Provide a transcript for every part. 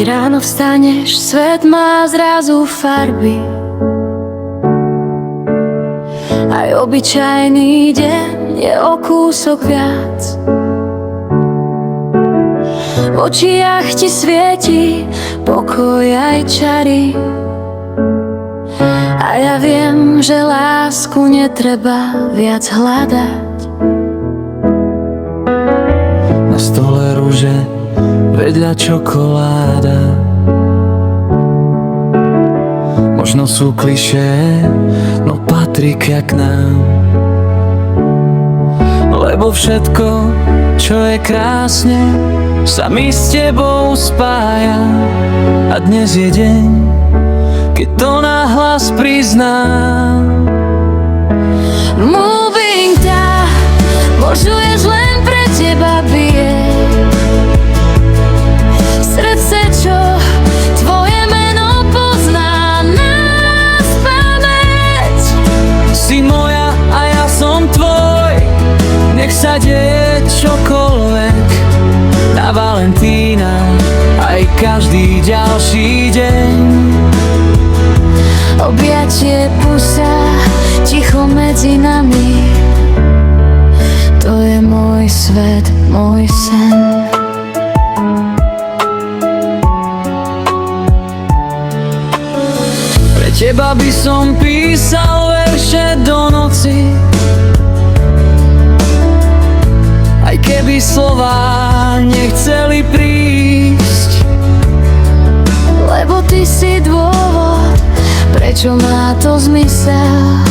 ráno vstaneš, svet má zrazu farby. Aj obyčajný deň je o kúsok viac. V očiach ti svieti pokoj aj čary. A ja viem, že lásku netreba viac hľadať. Na stole rúže, vedľa čokoláda. Možno sú klišé, no patria k nám. Lebo všetko, čo je krásne, sa mi s tebou spája. A dnes je deň, keď to nahlas priznám. Moving ťa, počuješ, len pre teba bije. Srdce, čo tvoje meno pozná na spamäť. Si moja a ja som tvoj, nech sa deje čokoľvek. Na Valentína aj každý ďalší deň. Objatie, pusa, ticho medzi nami. To je môj svet, môj sen. Pre teba by som písal verše do noci, aj keby slová nechceli prísť. Lebo ty si dôvod, prečo má to zmysel.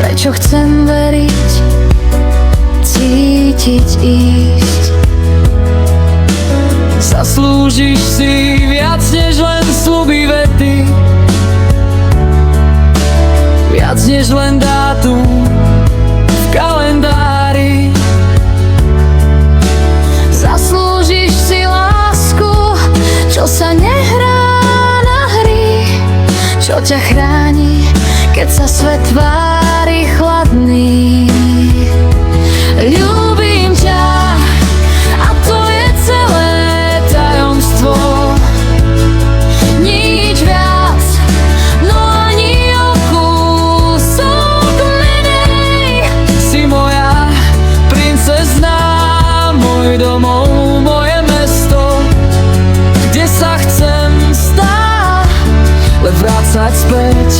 Prečo chcem veriť, cítiť, ísť. Zaslúžiš si viac než len sľuby vety, viac než len dátum v kalendári. Zaslúžiš si lásku, čo sa nehrá na hry, čo ťa chráni, keď sa svet tvári chladný. Ľúbim ťa a to je celé tajomstvo. Nič viac, no ani o kúsok menej. Si moja princezná, môj domov, moje mesto, kde sa chcem stále vrácať späť.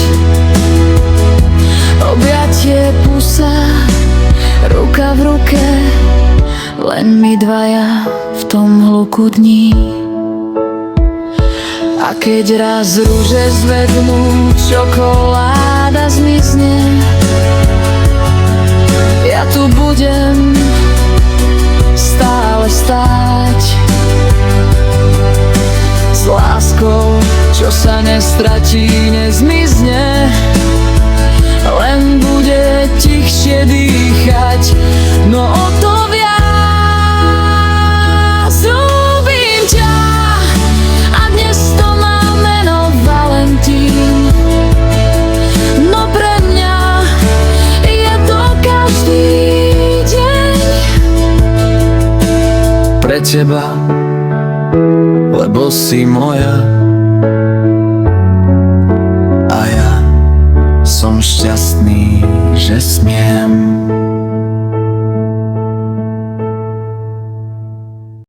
Objatie, pusa, ruka v ruke, len my dvaja v tom hluku dní. A keď raz rúže zvednú, čokoláda zmizne, ja tu budem stále stáť. S láskou, čo sa nestratí, nezmizne, len bude tichšie dýchať. No o to viac ľúbim ťa a dnes to má meno Valentín. No pre mňa je to každý deň. Pre teba, lebo si moja a ja som šťastný, že smiem.